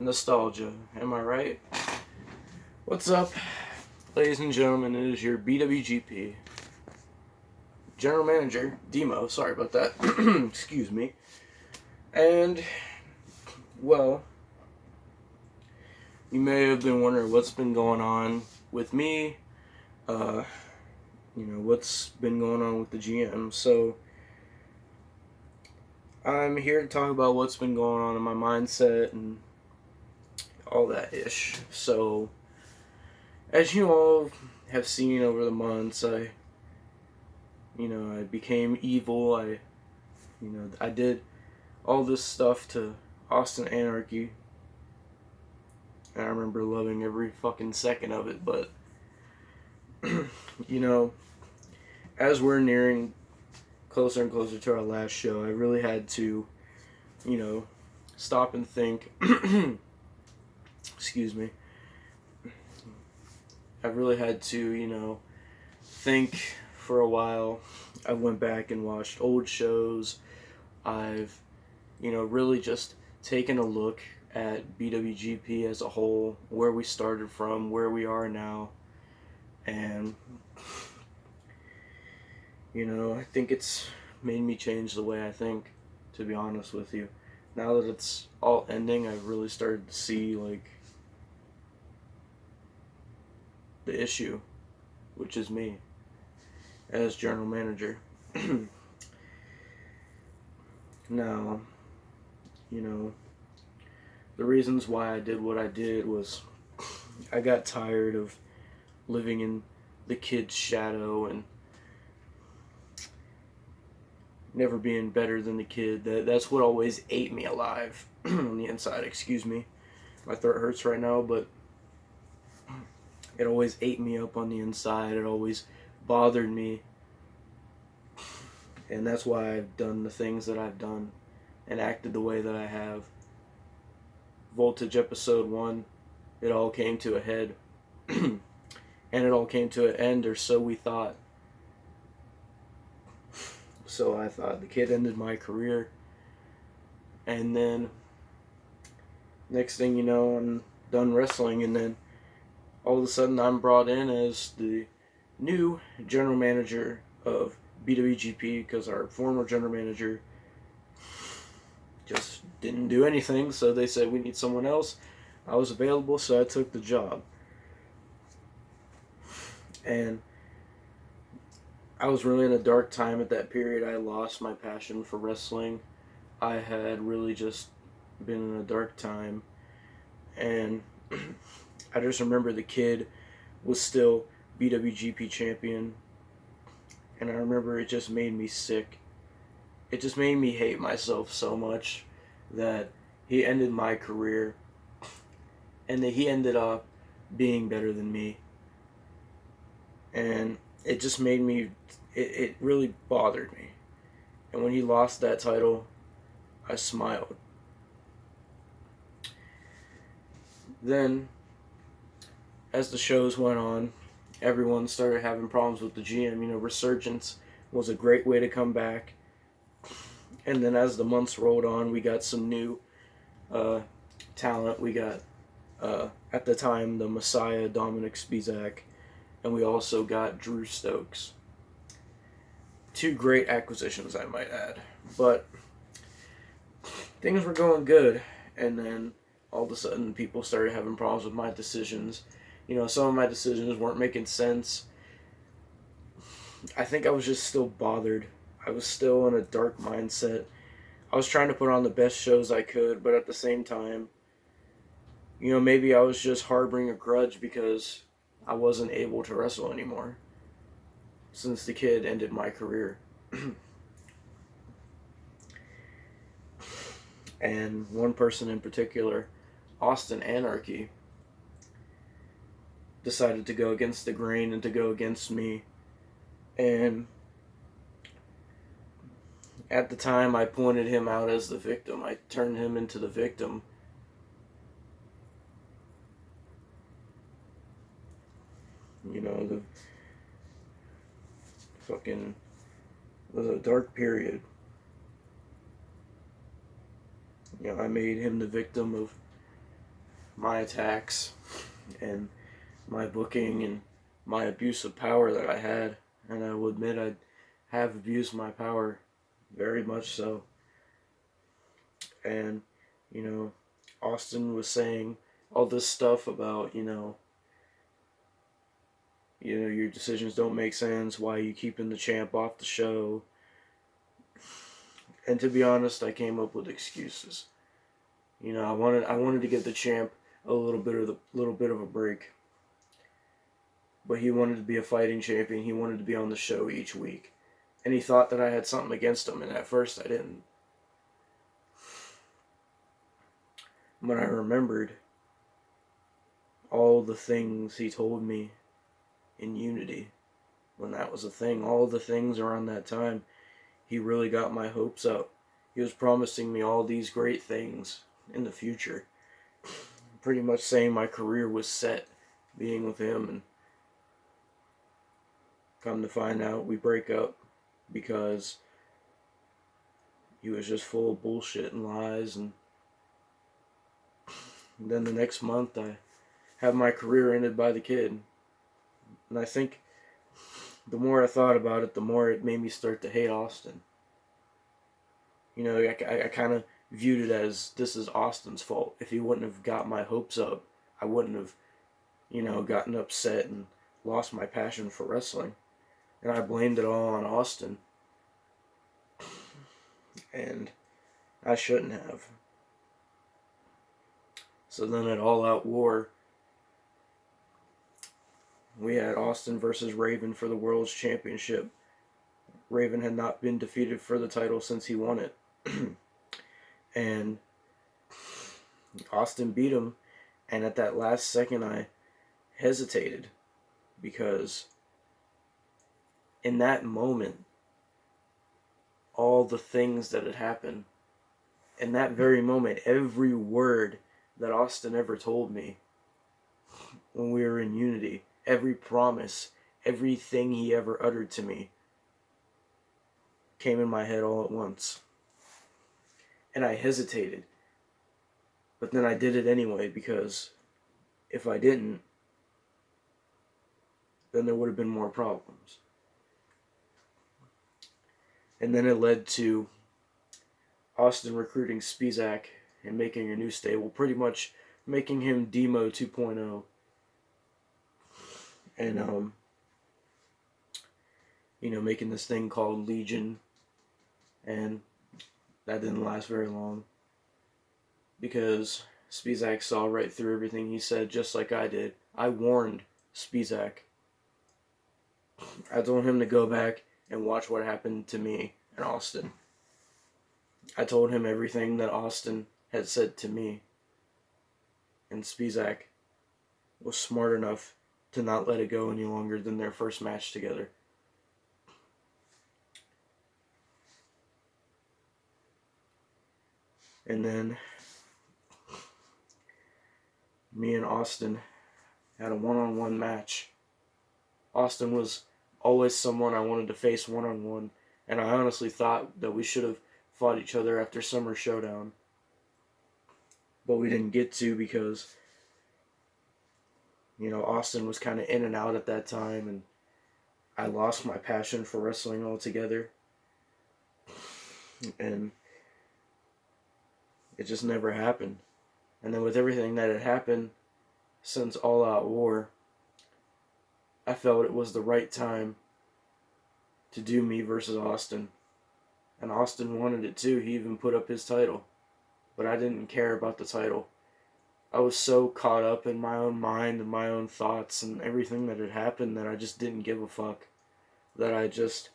Nostalgia, am I right? What's up, ladies and gentlemen? It is your BWGP General Manager, DMO. Sorry about that. Excuse me. And, well, you may have been wondering what's been going on with me. What's been going on with the GM. So, I'm here to talk about what's been going on in my mindset and all that ish. So, as you all have seen over the months, I became evil. I did all this stuff to Austin Anarchy, and I remember loving every fucking second of it. But as we're nearing closer and closer to our last show, I really had to, stop and think. Excuse me. I really had to, think for a while. I went back and watched old shows. I've, really just taken a look at BWGP as a whole, where we started from, where we are now. And, I think it's made me change the way I think, to be honest with you. Now that it's all ending, I've really started to see, the issue, which is me as general manager. Now, the reasons why I did what I did was I got tired of living in the kid's shadow and never being better than the kid. That's what always ate me alive on the inside. Excuse me. My throat hurts right now, but it always ate me up on the inside. It always bothered me. And that's why I've done the things that I've done and acted the way that I have. Voltage episode 1, it all came to a head. And it all came to an end, or so we thought. So I thought the kid ended my career. And then, next thing you know, I'm done wrestling, and then all of a sudden I'm brought in as the new general manager of BWGP because our former general manager just didn't do anything, so they said we need someone else. I was available, so I took the job. And I was really in a dark time at that period. I lost my passion for wrestling. I had really just been in a dark time, and I just remember the kid was still BWGP champion, and I remember it just made me sick. It just made me hate myself so much that he ended my career, and that he ended up being better than me. And it just made me, it really bothered me. And when he lost that title, I smiled. Then, as the shows went on, everyone started having problems with the GM. Resurgence was a great way to come back. And then as the months rolled on, we got some new talent. We got, at the time, the Messiah, Dominic Spizak, and we also got Drew Stokes. 2 great acquisitions, I might add. But things were going good, and then all of a sudden people started having problems with my decisions. Some of my decisions weren't making sense. I think I was just still bothered. I was still in a dark mindset. I was trying to put on the best shows I could, but at the same time, maybe I was just harboring a grudge because I wasn't able to wrestle anymore since the kid ended my career. And one person in particular, Austin Anarchy, decided to go against the grain and to go against me. And at the time, I pointed him out as the victim. I turned him into the victim. The fucking it was a dark period. I made him the victim of my attacks and my booking and my abuse of power that I had. And I will admit I have abused my power very much so. And, Austin was saying all this stuff about, your decisions don't make sense, why are you keeping the champ off the show? And to be honest, I came up with excuses. I wanted to give the champ a little bit of a break. But he wanted to be a fighting champion. He wanted to be on the show each week. And he thought that I had something against him, and at first I didn't. But I remembered all the things he told me in Unity when that was a thing. All the things around that time, he really got my hopes up. He was promising me all these great things in the future. Pretty much saying my career was set being with him, and come to find out we break up because he was just full of bullshit and lies. And then the next month I have my career ended by the kid. And I think the more I thought about it, the more it made me start to hate Austin. I kind of viewed it as this is Austin's fault. If he wouldn't have got my hopes up, I wouldn't have, gotten upset and lost my passion for wrestling. And I blamed it all on Austin. And I shouldn't have. So then at All Out War, we had Austin versus Raven for the World's Championship. Raven had not been defeated for the title since he won it. And Austin beat him. And at that last second, I hesitated. Because in that moment, all the things that had happened, in that very moment, every word that Austin ever told me when we were in Unity, every promise, everything he ever uttered to me came in my head all at once. And I hesitated. But then I did it anyway, because if I didn't, then there would have been more problems. And then it led to Austin recruiting Spizak and making a new stable, pretty much making him DMO 2.0. And, making this thing called Legion. And that didn't last very long, because Spizak saw right through everything he said, just like I did. I warned Spizak. I told him to go back and watch what happened to me and Austin. I told him everything that Austin had said to me. And Spizak was smart enough to not let it go any longer than their first match together. And then me and Austin had a one-on-one match. Austin was always someone I wanted to face one-on-one, and I honestly thought that we should have fought each other after Summer Showdown. But we didn't get to because, Austin was kind of in and out at that time, and I lost my passion for wrestling altogether. And it just never happened. And then with everything that had happened since All Out War, I felt it was the right time to do me versus Austin. And Austin wanted it too. He even put up his title. But I didn't care about the title. I was so caught up in my own mind and my own thoughts and everything that had happened that I just didn't give a fuck. That I just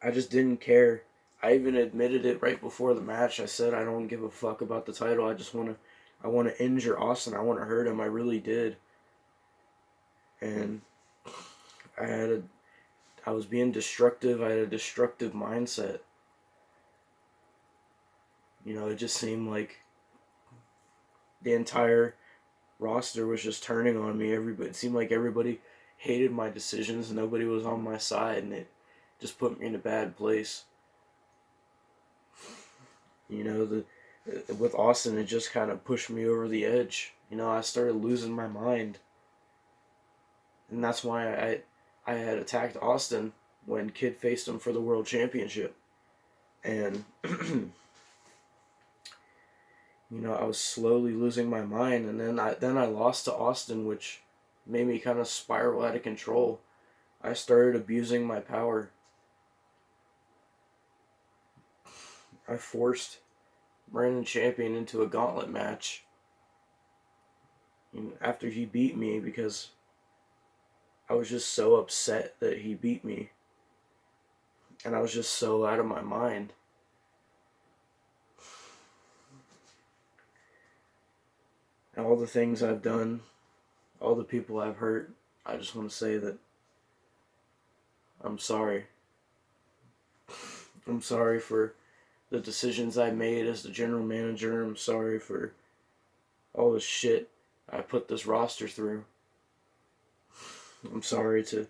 didn't care. I even admitted it right before the match. I said I don't give a fuck about the title. I want to injure Austin. I want to hurt him. I really did. And I was being destructive. I had a destructive mindset. You know, it just seemed like the entire roster was just turning on me. It seemed like everybody hated my decisions. Nobody was on my side, and it just put me in a bad place. You know, with Austin, it just kind of pushed me over the edge. You know, I started losing my mind, and that's why I had attacked Austin when Kid faced him for the World Championship, and you know, I was slowly losing my mind, and then I lost to Austin, which made me kind of spiral out of control. I started abusing my power. I forced Brandon Champion into a gauntlet match after he beat me because I was just so upset that he beat me. And I was just so out of my mind. And all the things I've done, all the people I've hurt, I just want to say that I'm sorry. I'm sorry for the decisions I made as the general manager. I'm sorry for all the shit I put this roster through. I'm sorry to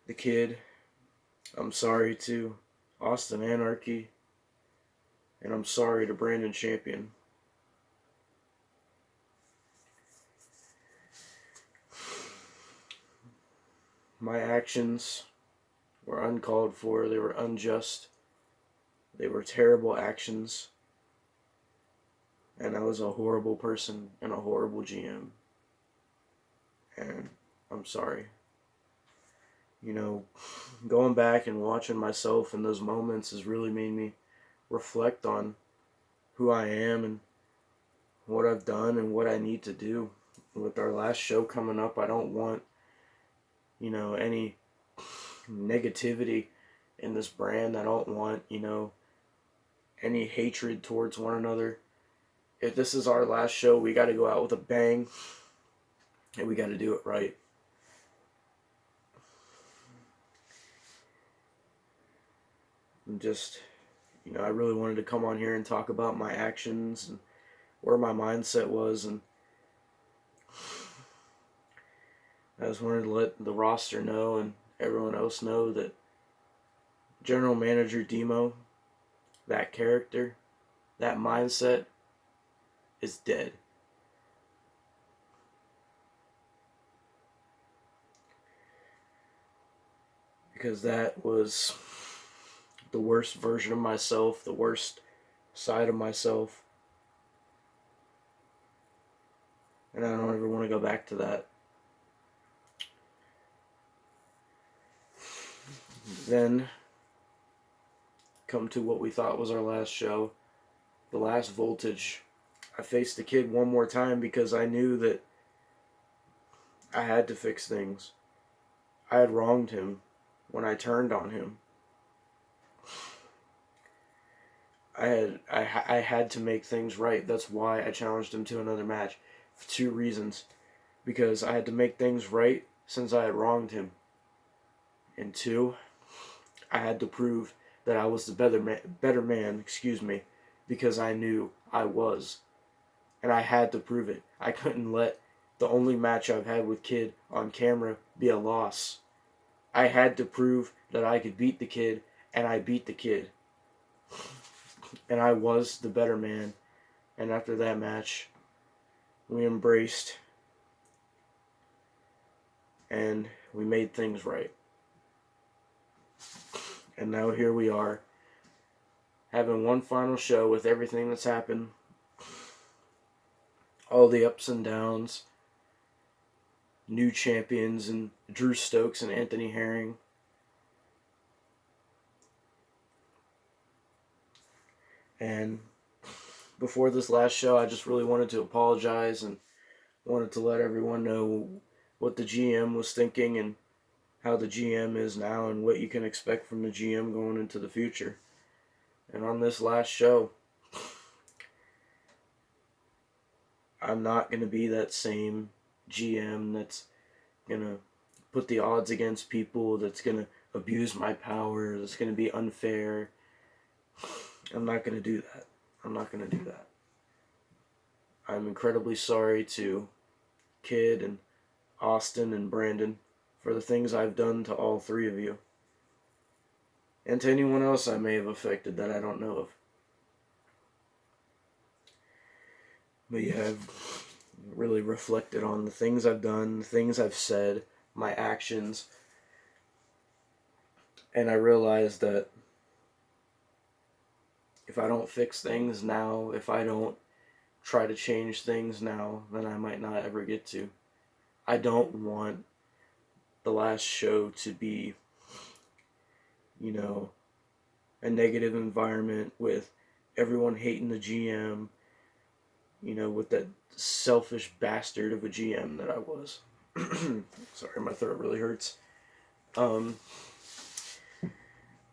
the Kid. I'm sorry to Austin Anarchy. And I'm sorry to Brandon Champion. My actions were uncalled for. They were unjust. They were terrible actions. And I was a horrible person and a horrible GM. And I'm sorry. You know, going back and watching myself in those moments has really made me reflect on who I am and what I've done and what I need to do. With our last show coming up, I don't want, you know, any negativity in this brand. I don't want, you know, any hatred towards one another. If this is our last show, we got to go out with a bang, and we got to do it right. And just, you know, I really wanted to come on here and talk about my actions and where my mindset was, and I just wanted to let the roster know and everyone else know that General Manager DMO, that character, that mindset is dead. Because that was the worst version of myself, the worst side of myself. And I don't ever want to go back to that. Then come to what we thought was our last show, the last Voltage. I faced the Kid one more time because I knew that I had to fix things. I had wronged him when I turned on him. I had to make things right. That's why I challenged him to another match. For 2 reasons. Because I had to make things right since I had wronged him. And 2, I had to prove that I was the better man, because I knew I was. And I had to prove it. I couldn't let the only match I've had with Kid on camera be a loss. I had to prove that I could beat the Kid, and I beat the Kid. And I was the better man. And after that match, we embraced and we made things right. And now here we are having one final show with everything that's happened, all the ups and downs, new champions and Drew Stokes and Anthony Herring. And before this last show, I just really wanted to apologize and wanted to let everyone know what the GM was thinking and how the GM is now and what you can expect from the GM going into the future. And on this last show, I'm not going to be that same GM that's going to put the odds against people, that's going to abuse my power, that's going to be unfair. I'm not going to do that. I'm not going to do that. I'm incredibly sorry to Kid and Austin and Brandon for the things I've done to all three of you. And to anyone else I may have affected that I don't know of. But yeah, I've really reflected on the things I've done, the things I've said, my actions. And I realized that if I don't fix things now, if I don't try to change things now, then I might not ever get to. I don't want the last show to be, a negative environment with everyone hating the GM, with that selfish bastard of a GM that I was. Sorry, my throat really hurts.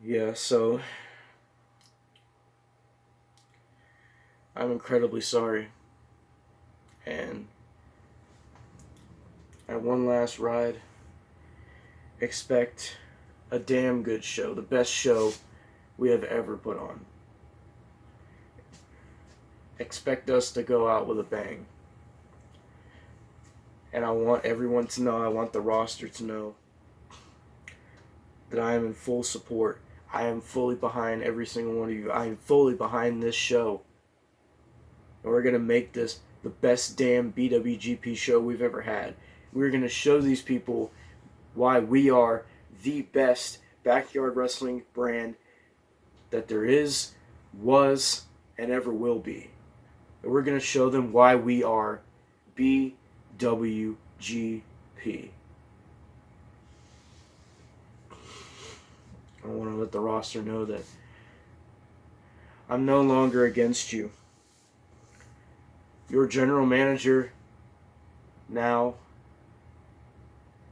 Yeah, so I'm incredibly sorry. And at one last ride, expect a damn good show, the best show we have ever put on. Expect us to go out with a bang. And I want everyone to know, I want the roster to know that I am in full support. I am fully behind every single one of you. I am fully behind this show. And we're going to make this the best damn BWGP show we've ever had. We're going to show these people why we are the best backyard wrestling brand that there is, was, and ever will be. And we're going to show them why we are BWGP. I want to let the roster know that I'm no longer against you. Your general manager now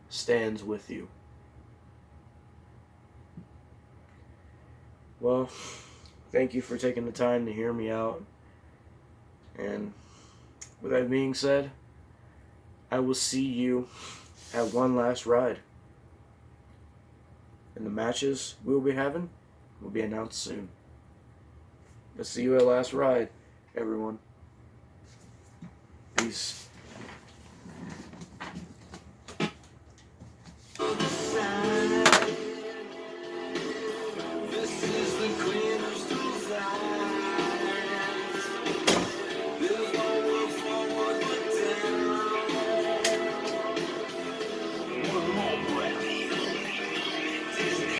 stands with you. Well, thank you for taking the time to hear me out. And with that being said, I will see you at one last ride. And the matches we'll be having will be announced soon. I'll see you at last ride, everyone. Peace.